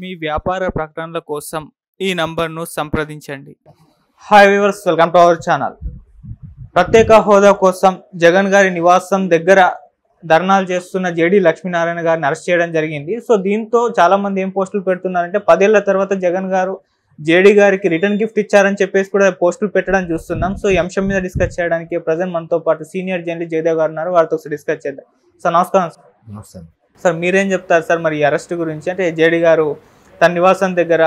మీ వ్యాపార ప్రకటనల కోసం ఈ నంబర్ను సంప్రదించండి. Hi viewers, welcome to our channel. ప్రత్యేక హోదా కోసం జగన్ గారి నివాసం దగ్గర ధర్నాలు చేస్తున్న జేడీ లక్ష్మీనారాయణ గారిని అరెస్ట్ చేయడం జరిగింది. సో దీంతో చాలా మంది ఏం పోస్టులు పెడుతున్నారంటే 10 ఏళ్ల తర్వాత జగన్ గారు జేడీ గారికి రిటర్న్ గిఫ్ట్ ఇచ్చారని చెప్పేసి కూడా పోస్టులు పెట్టడం చూస్తున్నాం. సో ఈ అంశం మీద డిస్కస్ చేయడానికి ప్రజెంట్ మనతో పాటు సీనియర్ జర్నలిస్ట్ జయదేవ్ గారు ఉన్నారు. వారితో డిస్కస్ చేద్దాం. సార్ నమస్కారం. సార్ మీరేం చెప్తారు సార్ మరి ఈ అరెస్ట్ గురించి? అంటే జేడీ గారు తన నివాసం దగ్గర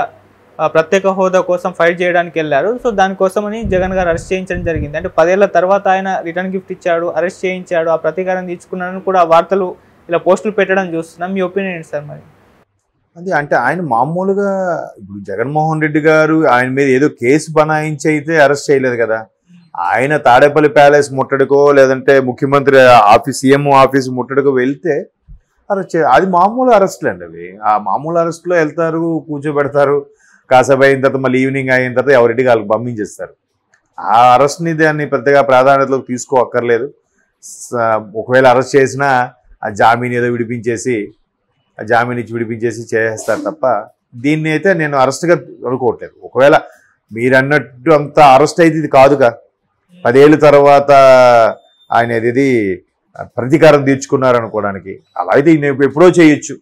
ప్రత్యేక హోదా కోసం ఫైట్ చేయడానికి వెళ్ళారు. సో దానికోసమని జగన్ గారు అరెస్ట్ చేయించడం జరిగింది. అంటే 10 ఏళ్ల తర్వాత ఆయన రిటర్న్ గిఫ్ట్ ఇచ్చాడు, అరెస్ట్ చేయించాడు, ఆ ప్రతీకారం తీసుకున్నాడని కూడా వార్తలు ఇలా పోస్టులు పెట్టడం చూస్తున్నాం. మీ ఒపీనియన్ ఏంటి సార్ మరి? అది అంటే ఆయన మామూలుగా ఇప్పుడు జగన్మోహన్ రెడ్డి గారు ఆయన మీద ఏదో కేసు బనాయించి అయితే అరెస్ట్ చేయలేదు కదా. ఆయన తాడేపల్లి ప్యాలెస్ ముట్టడికో లేదంటే ముఖ్యమంత్రి ఆఫీస్ సీఎం ఆఫీస్ ముట్టడికో వెళ్తే అరెస్ట్ అది మామూలు అరెస్టులు అండి. అవి ఆ మామూలు అరెస్టులో వెళ్తారు, కూర్చోబెడతారు, కాసేపు అయిన తర్వాత మళ్ళీ ఈవినింగ్ అయిన తర్వాత ఎవరింటికి వాళ్ళకి పంపించేస్తారు. ఆ అరెస్ట్ని దాన్ని పెద్దగా ప్రాధాన్యతలోకి తీసుకోక్కర్లేదు. ఒకవేళ అరెస్ట్ చేసినా ఆ జామీన్ ఏదో విడిపించేసి జామీన్ ఇచ్చి విడిపించేసి చేస్తారు తప్ప దీన్ని అయితే నేను అరెస్ట్గా అనుకోవట్లేదు. ఒకవేళ మీరు అన్నట్టు అంత అరెస్ట్ అయితే ఇది కాదుగా. 10 ఏళ్ళ తర్వాత ఆయన ఇది ప్రతీకారం తీర్చుకున్నారు అనుకోవడానికి అలా అయితే ఎప్పుడో చేయొచ్చు.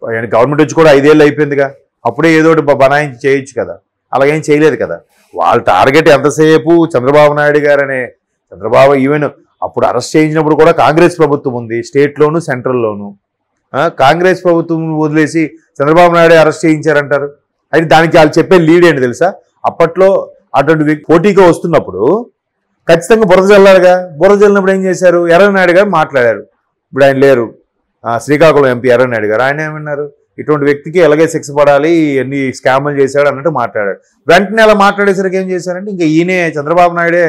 ఆయన గవర్నమెంట్ వచ్చి కూడా 5 ఏళ్ళు అయిపోయిందిగా, అప్పుడే ఏదో ఒకటి బనాయించి చేయొచ్చు కదా. అలాగేం చేయలేదు కదా. వాళ్ళ టార్గెట్ ఎంతసేపు చంద్రబాబు నాయుడు గారనే చంద్రబాబు ఈవెన్ అప్పుడు అరెస్ట్ చేయించినప్పుడు కూడా కాంగ్రెస్ ప్రభుత్వం ఉంది స్టేట్లోను సెంట్రల్లోను. కాంగ్రెస్ ప్రభుత్వం వదిలేసి చంద్రబాబు నాయుడు అరెస్ట్ చేయించారంటారు. అయితే దానికి వాళ్ళు చెప్పే లీడ్ ఏంటి తెలుసా? అప్పట్లో అటువంటి పోటీగా వస్తున్నప్పుడు ఖచ్చితంగా బురద జల్లారుగా. బురద జల్లినప్పుడు ఏం చేశారు? ఎర్రనాయుడు గారు మాట్లాడారు. ఇప్పుడు ఆయన లేరు, శ్రీకాకుళం ఎంపీ ఎర్రనాయుడు గారు. ఆయన ఏమన్నారు? ఇటువంటి వ్యక్తికి ఎలాగే శిక్ష పడాలి, ఎన్ని స్కాములు చేశాడు అన్నట్టు మాట్లాడాడు. వెంటనే అలా మాట్లాడేసరికి ఏం చేశారంటే ఇంకా ఈయనే చంద్రబాబు నాయుడే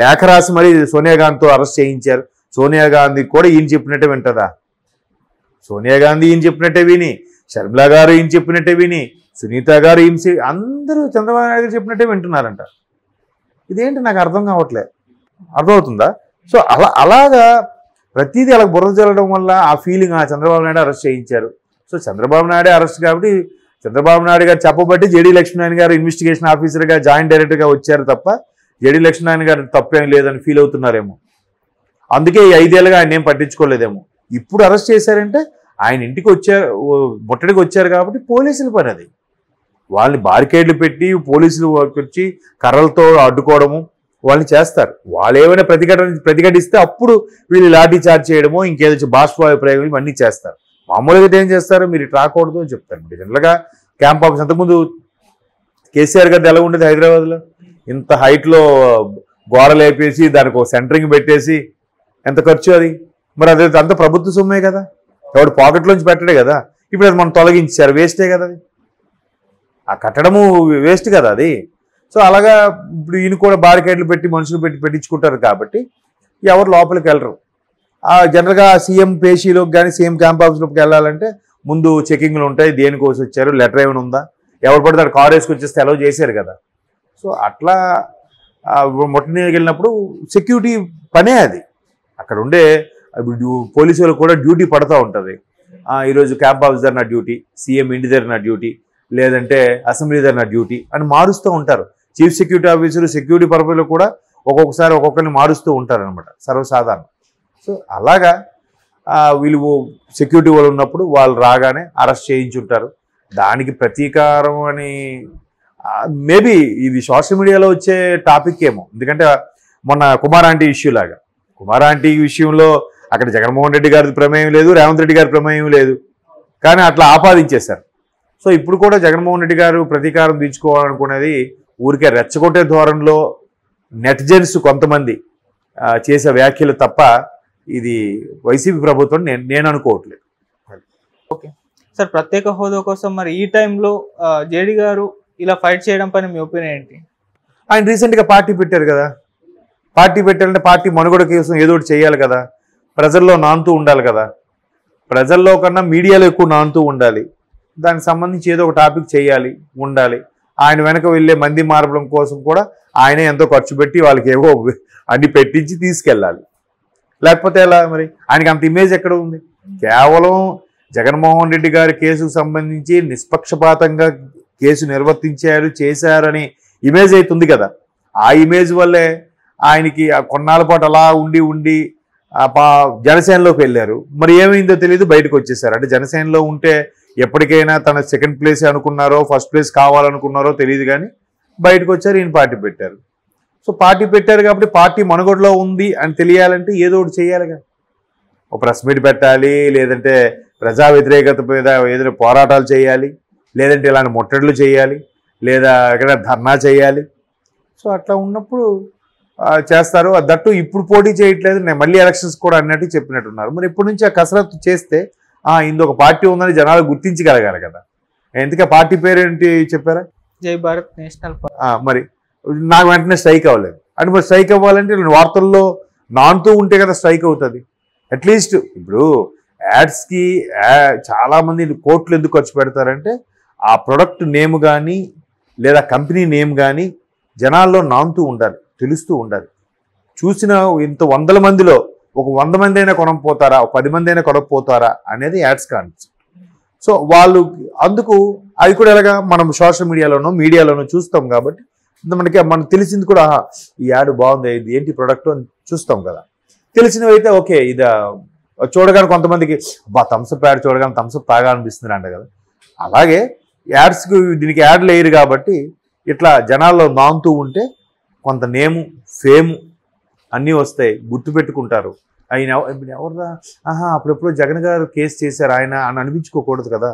లేఖ రాసి మరీ సోనియా గాంధీతో అరెస్ట్ చేయించారు. సోనియా గాంధీ కూడా ఈయన చెప్పినట్టే వింటదా? సోనియా గాంధీ ఈయన చెప్పినట్టే విని, షర్మిలా గారు ఈయన చెప్పినట్టే విని, సునీత గారు ఈయన అందరూ చంద్రబాబు నాయుడు గారు చెప్పినట్టే వింటున్నారంట. ఇదేంటి నాకు అర్థం కావట్లేదు. అర్థమవుతుందా? సో అలాగా ప్రతిదీ అలా బుర్ర జల్లడం వల్ల ఆ ఫీలింగ్ చంద్రబాబు నాయుడు అరెస్ట్ చేయించారు. సో చంద్రబాబు నాయుడే అరెస్ట్ కాబట్టి చంద్రబాబు నాయుడు గారు చెప్పబట్టి జేడీ లక్ష్మీనారాయణ గారు ఇన్వెస్టిగేషన్ ఆఫీసర్గా జాయింట్ డైరెక్టర్గా వచ్చారు తప్ప జేడీ లక్ష్మీనారాయణ గారు తప్పేం లేదని ఫీల్ అవుతున్నారేమో. అందుకే ఈ 5 ఏళ్ళుగా ఆయన ఏం పట్టించుకోలేదేమో. ఇప్పుడు అరెస్ట్ చేశారంటే ఆయన ఇంటికి వచ్చారు, ముట్టడికి వచ్చారు కాబట్టి పోలీసుల పని అది. వాళ్ళని బారికేడ్లు పెట్టి పోలీసులు వచ్చి కర్రలతో అడ్డుకోవడము వాళ్ళని చేస్తారు. వాళ్ళు ఏమైనా ప్రతిఘటిస్తే అప్పుడు వీళ్ళు లాఠీ చార్జ్ చేయడమో ఇంకేదో బాష్ప ప్రయోగం ఇవన్నీ చేస్తారు. మామూలుగా ఏం చేస్తారు? మీరు ఇటు రాకూడదు అని చెప్తారు. జనరల్గా క్యాంప్ ఆఫీస్ అంతకుముందు కేసీఆర్ గారిది ఎలా ఉండేది హైదరాబాద్లో? ఇంత హైట్లో గోడలు వేపేసి దానికి ఒక సెంటరింగ్ పెట్టేసి ఎంత ఖర్చు అది? మరి అది అంత ప్రభుత్వ సొమ్మే కదా, ఎవడు పాకెట్లోంచి పెట్టడే కదా. ఇప్పుడు అది మనం తొలగించారు, వేస్టే కదా అది. ఆ కట్టడము వేస్ట్ కదా అది. సో అలాగా ఇప్పుడు ఈయన కూడా బారికేడ్లు పెట్టి మనుషులు పెట్టించుకుంటారు కాబట్టి ఎవరు లోపలికి వెళ్ళరు. జనరల్గా సీఎం పేషీలోకి కానీ సీఎం క్యాంప్ ఆఫీస్లోకి వెళ్ళాలంటే ముందు చెకింగ్లు ఉంటాయి. దేనికోసం వచ్చారు, లెటర్ ఏమైనా ఉందా, ఎవరు పడితే కారు వేసుకు వచ్చేస్తే అలౌ చేశారు కదా. సో అట్లా ముట్టడికి వెళ్ళినప్పుడు సెక్యూరిటీ పనే అది. అక్కడ ఉండే పోలీసు వాళ్ళకి కూడా డ్యూటీ పడుతూ ఉంటుంది. ఈరోజు క్యాంప్ ఆఫీస్ దగ్గర నా డ్యూటీ, సీఎం ఇంటి దగ్గర నా డ్యూటీ, లేదంటే అసెంబ్లీ దగ్గర నా డ్యూటీ అని మారుస్తూ ఉంటారు. చీఫ్ సెక్యూరిటీ ఆఫీసర్ సెక్యూరిటీ పర్పస్లో కూడా ఒక్కొక్కసారి ఒక్కొక్కరిని మారుస్తూ ఉంటారు అనమాట, సర్వసాధారణం. సో అలాగా వీళ్ళు సెక్యూరిటీ వాళ్ళు ఉన్నప్పుడు వాళ్ళు రాగానే అరెస్ట్ చేయించుంటారు. దానికి ప్రతీకారం అని మేబీ ఇది సోషల్ మీడియాలో వచ్చే టాపిక్ ఏమో. ఎందుకంటే మొన్న కుమార్ ఆంటీ ఇష్యూ లాగా, కుమార్ ఆంటీ విషయంలో అక్కడ జగన్మోహన్ రెడ్డి గారి ప్రమేయం లేదు, రేవంత్ రెడ్డి గారి ప్రమేయం లేదు, కానీ అట్లా ఆపాదించేశారు. సో ఇప్పుడు కూడా జగన్మోహన్ రెడ్డి గారు ప్రతీకారం తీర్చుకోవాలనుకునేది ఊరికే రెచ్చగొట్టే ధోరణిలో నెటిజన్స్ కొంతమంది చేసే వ్యాఖ్యలు తప్ప ఇది వైసీపీ ప్రభుత్వం నేను అనుకోవట్లేదు. ఓకే సార్, ప్రత్యేక హోదా కోసం మరి ఈ టైంలో జేడీ గారు ఇలా ఫైట్ చేయడం పైన మీ ఒపీనియన్ ఏంటి? ఆయన రీసెంట్గా పార్టీ పెట్టారు కదా. పార్టీ పెట్టాలంటే పార్టీ మనుగడ కోసం ఏదో ఒకటి చేయాలి కదా, ప్రజల్లో నానుతూ ఉండాలి కదా. ప్రజల్లో కన్నా మీడియాలో ఎక్కువ నానుతూ ఉండాలి. దానికి సంబంధించి ఏదో ఒక టాపిక్ చేయాలి, ఉండాలి. ఆయన వెనక వెళ్ళే మంది మార్పడం కోసం కూడా ఆయనే ఎంతో ఖర్చు పెట్టి వాళ్ళకి ఏవో అన్ని పెట్టించి తీసుకెళ్ళాలి. లేకపోతే ఎలా మరి? ఆయనకి అంత ఇమేజ్ ఎక్కడ ఉంది? కేవలం జగన్మోహన్ రెడ్డి గారి కేసుకు సంబంధించి నిష్పక్షపాతంగా కేసు చేశారని ఇమేజ్ అయితే ఉంది కదా. ఆ ఇమేజ్ వల్లే ఆయనకి కొన్నాళ్ళ పాటు అలా ఉండి జనసేనలోకి వెళ్ళారు. మరి ఏమైందో తెలియదు, బయటకు వచ్చేసారు. అంటే జనసేనలో ఉంటే ఎప్పటికైనా తన సెకండ్ ప్లేస్ అనుకున్నారో ఫస్ట్ ప్లేస్ కావాలనుకున్నారో తెలియదు, కానీ బయటకు వచ్చారు. ఈయన పార్టీ పెట్టారు. సో పార్టీ పెట్టారు కాబట్టి పార్టీ మనుగడలో ఉంది అని తెలియాలంటే ఏదో ఒకటి చేయాలిగా. ఒక ప్రెస్ మీట్ పెట్టాలి, లేదంటే ప్రజా వ్యతిరేకత మీద ఏదైనా పోరాటాలు చేయాలి, లేదంటే ఇలాంటి ముట్టడులు చేయాలి, లేదా ఎక్కడ ధర్నా చేయాలి. సో అట్లా ఉన్నప్పుడు చేస్తారు. దట్టు ఇప్పుడు పోటీ చేయట్లేదు, నేను మళ్ళీ ఎలక్షన్స్ కూడా అన్నట్టు చెప్పినట్టున్నారు. మరి ఇప్పటి నుంచి ఆ కసరత్తు చేస్తే ఇంకొక పార్టీ ఉందని జనాలు గుర్తించగలగాలి కదా. ఎందుకే పార్టీ పేరేంటి చెప్పారా? జై భారత్ నేషనల్ పార్టీ. మరి నాకు వెంటనే స్ట్రైక్ అవ్వలేదు అంటే, మరి స్ట్రైక్ అవ్వాలంటే వార్తల్లో నానుతూ ఉంటే కదా స్ట్రైక్ అవుతుంది. అట్లీస్ట్ ఇప్పుడు యాడ్స్కి చాలామంది కోట్లు ఎందుకు ఖర్చు పెడతారంటే ఆ ప్రొడక్ట్ నేమ్ కానీ లేదా కంపెనీ నేమ్ కానీ జనాల్లో నానుతూ ఉండాలి, తెలుస్తూ ఉండాలి. చూసిన ఇంత 100 మందిలో ఒక 100 మంది అయినా కొనకపోతారా, ఒక 10 మంది అయినా కొనకపోతారా అనేది యాడ్స్ కాన్సెప్ట్. సో వాళ్ళు అందుకు అది కూడా ఎలాగా మనం సోషల్ మీడియాలోనో చూస్తాం కాబట్టి మనకు తెలిసింది కూడా ఈ యాడ్ బాగుంది, ఇది ఏంటి ప్రొడక్ట్ అని చూస్తాం కదా. తెలిసినవి అయితే ఓకే, ఇది చూడగానే కొంతమందికి థమ్స్అప్ యాడ్ చూడగానే థమ్స్అప్ తాగాలనిపిస్తుంది అంట కదా. అలాగే యాడ్స్కి దీనికి యాడ్లు వేయరు కాబట్టి ఇట్లా జనాల్లో నానుతూ ఉంటే కొంత నేము ఫేము అన్నీ వస్తాయి, గుర్తుపెట్టుకుంటారు. ఆయన ఎవరురా అప్పుడెప్పుడు జగన్ గారు కేసు చేశారు ఆయన అని అనిపించుకోకూడదు కదా.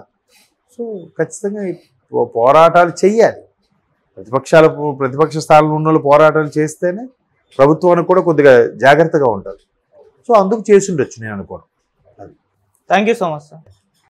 సో ఖచ్చితంగా పోరాటాలు చెయ్యాలి. ప్రతిపక్ష స్థానంలో ఉన్న వాళ్ళు పోరాటాలు చేస్తేనే ప్రభుత్వానికి కూడా కొద్దిగా జాగ్రత్తగా ఉంటుంది. సో అందుకు చేసి ఉండొచ్చు నేను అనుకోవడం. Thank you so much sir.